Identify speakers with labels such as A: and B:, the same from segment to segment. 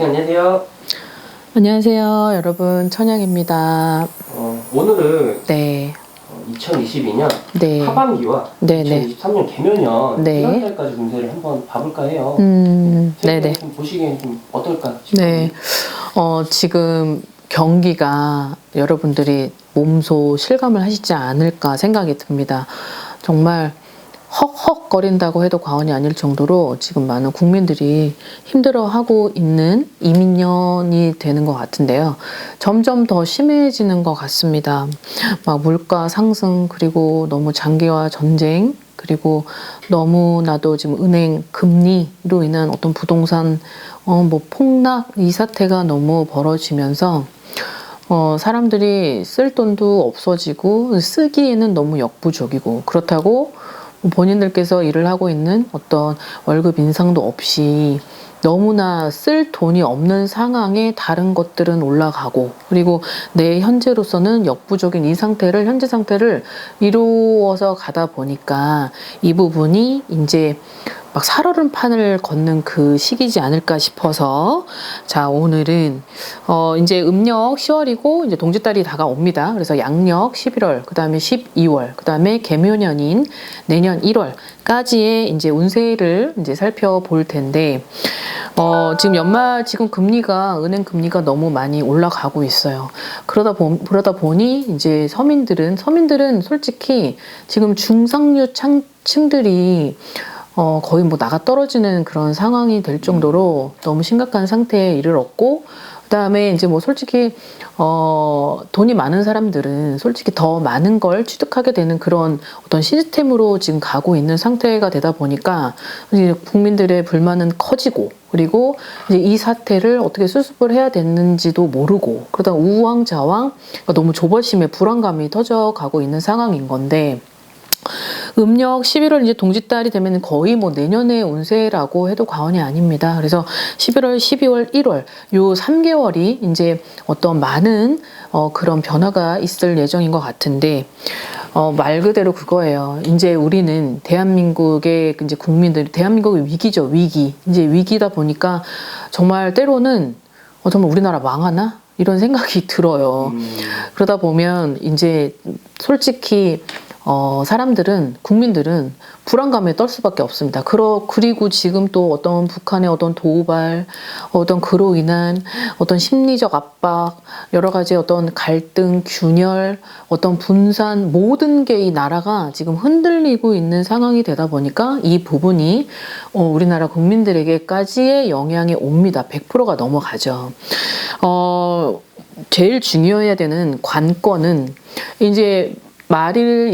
A: 안녕하세요.
B: 안녕하세요, 여러분. 천양입니다.
A: 오늘은
B: 네.
A: 2022년
B: 네.
A: 하반기와
B: 네네.
A: 2023년 개묘년
B: 네.
A: 1월달까지 운세를 한번 봐볼까 해요.
B: 네네.
A: 좀 보시기엔 좀 어떨까 싶어요.
B: 네. 지금 경기가 여러분들이 몸소 실감을 하시지 않을까 생각이 듭니다. 정말 헉헉거린다고 해도 과언이 아닐 정도로 지금 많은 국민들이 힘들어하고 있는 이민년이 되는 것 같은데요. 점점 더 심해지는 것 같습니다. 막 물가 상승, 그리고 너무 장기화 전쟁, 그리고 너무나도 지금 은행 금리로 인한 어떤 부동산 폭락, 이 사태가 너무 벌어지면서 사람들이 쓸 돈도 없어지고 쓰기에는 너무 역부족이고, 그렇다고 본인들께서 일을 하고 있는 어떤 월급 인상도 없이 너무나 쓸 돈이 없는 상황에 다른 것들은 올라가고, 그리고 내 현재로서는 역부족인 이 상태를, 현재 상태를 이루어서 가다 보니까 이 부분이 이제 막 살얼음판을 걷는 그 시기지 않을까 싶어서, 자, 오늘은 이제 음력 10월이고 이제 동짓달이 다가옵니다. 그래서 양력 11월, 그 다음에 12월, 그 다음에 개묘년인 내년 1월까지의 이제 운세를 이제 살펴볼 텐데, 지금 지금 은행 금리가 너무 많이 올라가고 있어요. 그러다 보니 이제 서민들은 솔직히 지금 중상류 층들이 거의 뭐 나가 떨어지는 그런 상황이 될 정도로 너무 심각한 상태에 이르렀고, 그다음에 이제 뭐 솔직히 돈이 많은 사람들은 솔직히 더 많은 걸 취득하게 되는 그런 어떤 시스템으로 지금 가고 있는 상태가 되다 보니까 이제 국민들의 불만은 커지고, 그리고 이제 이 사태를 어떻게 수습을 해야 되는지도 모르고, 그러다 우왕좌왕 너무 조바심에 불안감이 터져가고 있는 상황인 건데, 음력 11월 이제 동짓달이 되면 거의 뭐 내년의 운세라고 해도 과언이 아닙니다. 그래서 11월, 12월, 1월 요 3개월이 이제 어떤 많은 그런 변화가 있을 예정인 것 같은데, 말 그대로 그거예요. 이제 우리는 대한민국의 이제 대한민국의 위기죠, 위기. 이제 위기다 보니까 정말 때로는 정말 우리나라 망하나? 이런 생각이 들어요. 그러다 보면 이제 솔직히 국민들은 불안감에 떨 수밖에 없습니다. 그리고 지금 또 어떤 북한의 어떤 도발, 어떤 그로 인한 어떤 심리적 압박, 여러 가지 어떤 갈등, 균열, 어떤 분산, 모든 게 이 나라가 지금 흔들리고 있는 상황이 되다 보니까 이 부분이 우리나라 국민들에게까지의 영향이 옵니다. 100%가 넘어가죠. 제일 중요해야 되는 관건은 이제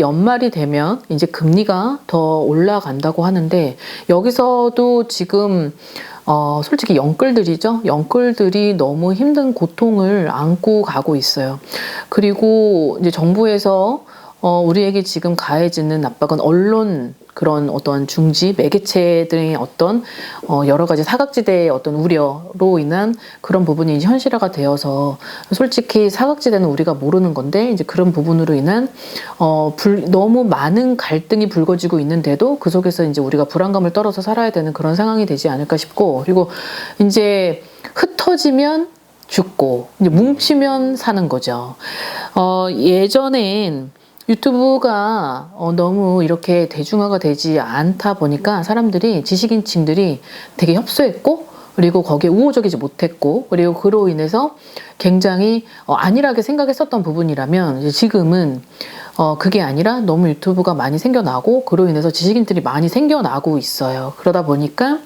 B: 연말이 되면 이제 금리가 더 올라간다고 하는데, 여기서도 지금 솔직히 영끌들이 너무 힘든 고통을 안고 가고 있어요. 그리고 이제 정부에서 우리에게 지금 가해지는 압박은 언론, 그런 어떤 중지 매개체들의 어떤 여러 가지 사각지대의 어떤 우려로 인한 그런 부분이 이제 현실화가 되어서, 솔직히 사각지대는 우리가 모르는 건데 이제 그런 부분으로 인한 너무 많은 갈등이 불거지고 있는데도 그 속에서 이제 우리가 불안감을 떨어서 살아야 되는 그런 상황이 되지 않을까 싶고, 그리고 이제 흩어지면 죽고 이제 뭉치면 사는 거죠. 예전엔 유튜브가 너무 이렇게 대중화가 되지 않다 보니까 사람들이, 지식인층들이 되게 협소했고, 그리고 거기에 우호적이지 못했고, 그리고 그로 인해서 굉장히 안일하게 생각했었던 부분이라면, 이제 지금은 그게 아니라 너무 유튜브가 많이 생겨나고, 그로 인해서 지식인들이 많이 생겨나고 있어요. 그러다 보니까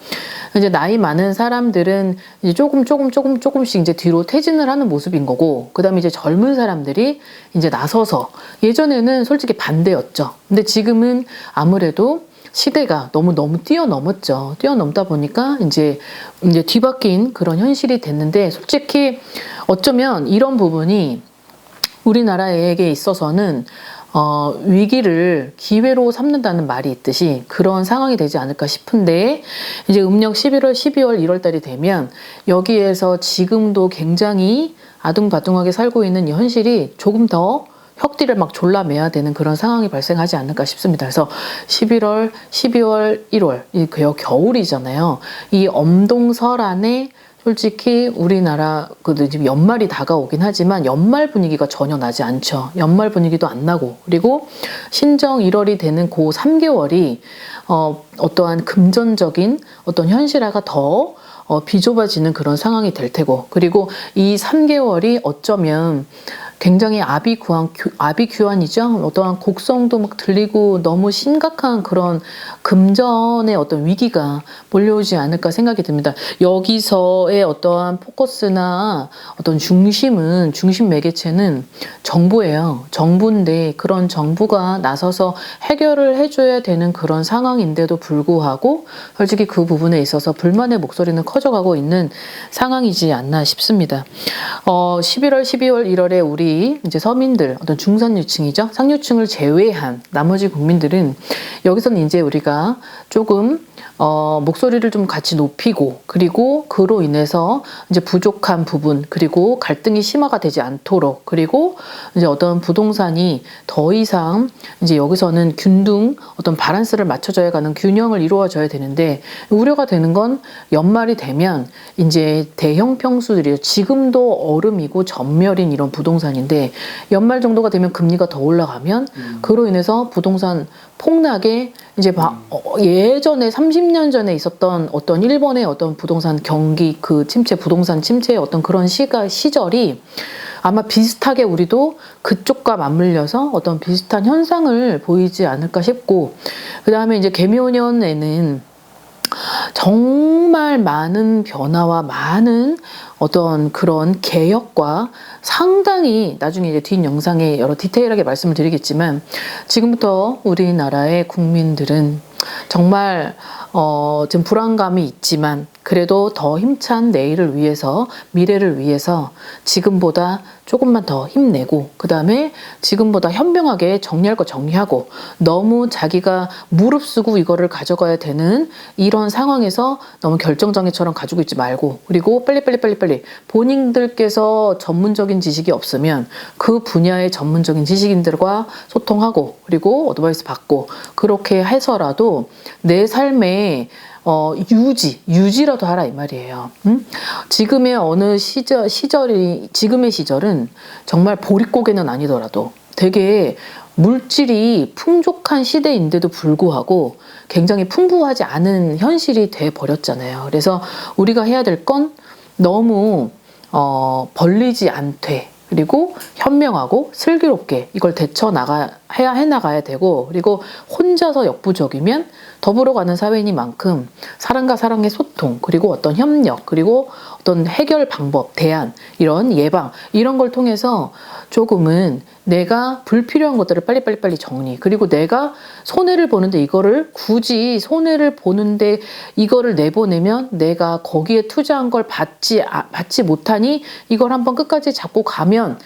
B: 이제 나이 많은 사람들은 이제 조금씩 이제 뒤로 퇴진을 하는 모습인 거고, 그 다음에 이제 젊은 사람들이 이제 나서서, 예전에는 솔직히 반대였죠. 근데 지금은 아무래도 시대가 너무 뛰어넘었죠. 뛰어넘다 보니까 이제 뒤바뀐 그런 현실이 됐는데, 솔직히 어쩌면 이런 부분이 우리나라에게 있어서는 위기를 기회로 삼는다는 말이 있듯이 그런 상황이 되지 않을까 싶은데, 이제 음력 11월, 12월, 1월 달이 되면 여기에서 지금도 굉장히 아둥바둥하게 살고 있는 이 현실이 조금 더 혁띠를 막 졸라매야 되는 그런 상황이 발생하지 않을까 싶습니다. 그래서 11월, 12월, 1월, 이 겨울이잖아요. 이 엄동설 안에 솔직히 우리나라 지금 연말이 다가오긴 하지만 연말 분위기가 전혀 나지 않죠. 연말 분위기도 안 나고, 그리고 신정 1월이 되는 그 3개월이 어떠한 금전적인 어떤 현실화가 더 비좁아지는 그런 상황이 될 테고, 그리고 이 3개월이 어쩌면 굉장히 아비규환이죠. 어떠한 곡성도 막 들리고 너무 심각한 그런 금전의 어떤 위기가 몰려오지 않을까 생각이 듭니다. 여기서의 어떠한 포커스나 어떤 중심 매개체는 정부예요. 정부인데 그런 정부가 나서서 해결을 해줘야 되는 그런 상황인데도 불구하고 솔직히 그 부분에 있어서 불만의 목소리는 커져가고 있는 상황이지 않나 싶습니다. 11월, 12월, 1월에 우리 이제 서민들, 어떤 중산유층이죠. 상류층을 제외한 나머지 국민들은 여기서는 이제 우리가 조금 목소리를 좀 같이 높이고, 그리고 그로 인해서 이제 부족한 부분, 그리고 갈등이 심화가 되지 않도록, 그리고 이제 어떤 부동산이 더 이상 이제 여기서는 어떤 바란스를 맞춰져야 가는 균형을 이루어져야 되는데, 우려가 되는 건 연말이 되면 이제 대형 평수들이요. 지금도 얼음이고 전멸인 이런 부동산인데 연말 정도가 되면 금리가 더 올라가면 그로 인해서 부동산 폭락에 이제 예전에 30년 전에 있었던 어떤 일본의 어떤 부동산 경기 부동산 침체의 어떤 그런 시절이 아마 비슷하게 우리도 그쪽과 맞물려서 어떤 비슷한 현상을 보이지 않을까 싶고, 그 다음에 이제 개묘년에는 정말 많은 변화와 많은 어떤 그런 개혁과 상당히 나중에 이제 뒷 영상에 여러 디테일하게 말씀을 드리겠지만, 지금부터 우리나라의 국민들은 정말 좀 불안감이 있지만 그래도 더 힘찬 내일을 위해서, 미래를 위해서 지금보다 조금만 더 힘내고, 그 다음에 지금보다 현명하게 정리할 거 정리하고, 너무 자기가 무릅쓰고 이거를 가져가야 되는 이런 상황에서 너무 결정장애처럼 가지고 있지 말고, 그리고 빨리 본인들께서 전문적인 지식이 없으면 그 분야의 전문적인 지식인들과 소통하고, 그리고 어드바이스 받고, 그렇게 해서라도 내 삶에 유지라도 하라 이 말이에요. 지금의 어느 지금의 시절은 정말 보릿고개는 아니더라도 되게 물질이 풍족한 시대인데도 불구하고 굉장히 풍부하지 않은 현실이 돼 버렸잖아요. 그래서 우리가 해야 될 건 너무 벌리지 않되, 그리고 현명하고 슬기롭게 이걸 해나가야 되고, 그리고 혼자서 역부족이면 더불어 가는 사회이니만큼 사람과 사람의 소통, 그리고 어떤 협력, 그리고 어떤 해결 방법, 대안, 이런 예방, 이런 걸 통해서 조금은 내가 불필요한 것들을 빨리 정리, 그리고 내가 손해를 보는데 이거를 굳이 손해를 보는데 이거를 내보내면 내가 거기에 투자한 걸 받지 못하니 이걸 한번 끝까지 잡고 가면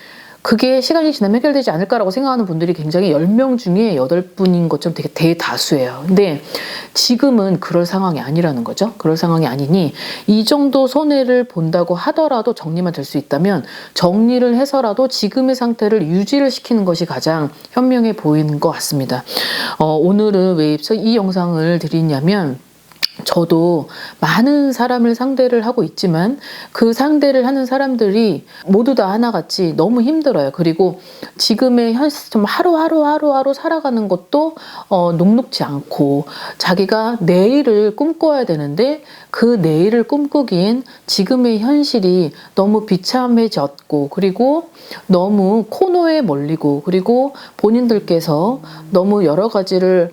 B: 그게 시간이 지나면 해결되지 않을까라고 생각하는 분들이 굉장히 10명 중에 8분인 것처럼 되게 대다수예요. 근데 지금은 그럴 상황이 아니라는 거죠. 그럴 상황이 아니니 이 정도 손해를 본다고 하더라도 정리만 될 수 있다면 정리를 해서라도 지금의 상태를 유지를 시키는 것이 가장 현명해 보이는 것 같습니다. 오늘은 왜 이 영상을 드리냐면, 저도 많은 사람을 상대를 하고 있지만 그 상대를 하는 사람들이 모두 다 하나같이 너무 힘들어요. 그리고 지금의 좀 하루하루 살아가는 것도 녹록지 않고, 자기가 내일을 꿈꿔야 되는데 그 내일을 꿈꾸기엔 지금의 현실이 너무 비참해졌고, 그리고 너무 코너에 몰리고, 그리고 본인들께서 너무 여러 가지를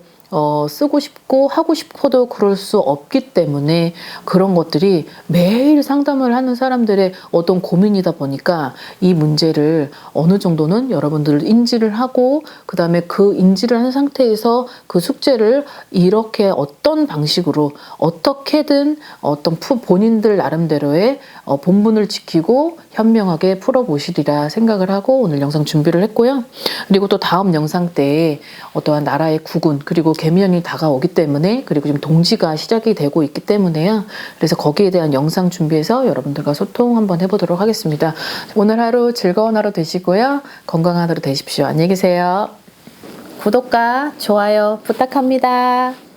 B: 쓰고 싶고 하고 싶어도 그럴 수 없기 때문에 그런 것들이 매일 상담을 하는 사람들의 어떤 고민이다 보니까 이 문제를 어느 정도는 여러분들 인지를 하고, 그 다음에 그 인지를 한 상태에서 그 숙제를 이렇게 어떤 방식으로 어떻게든 어떤 본인들 나름대로의 본분을 지키고 현명하게 풀어보시리라 생각을 하고 오늘 영상 준비를 했고요. 그리고 또 다음 영상 때 어떠한 나라의 국운, 그리고 개면이 다가오기 때문에, 그리고 지금 동지가 시작이 되고 있기 때문에요. 그래서 거기에 대한 영상 준비해서 여러분들과 소통 한번 해보도록 하겠습니다. 오늘 하루 즐거운 하루 되시고요. 건강한 하루 되십시오. 안녕히 계세요. 구독과 좋아요 부탁합니다.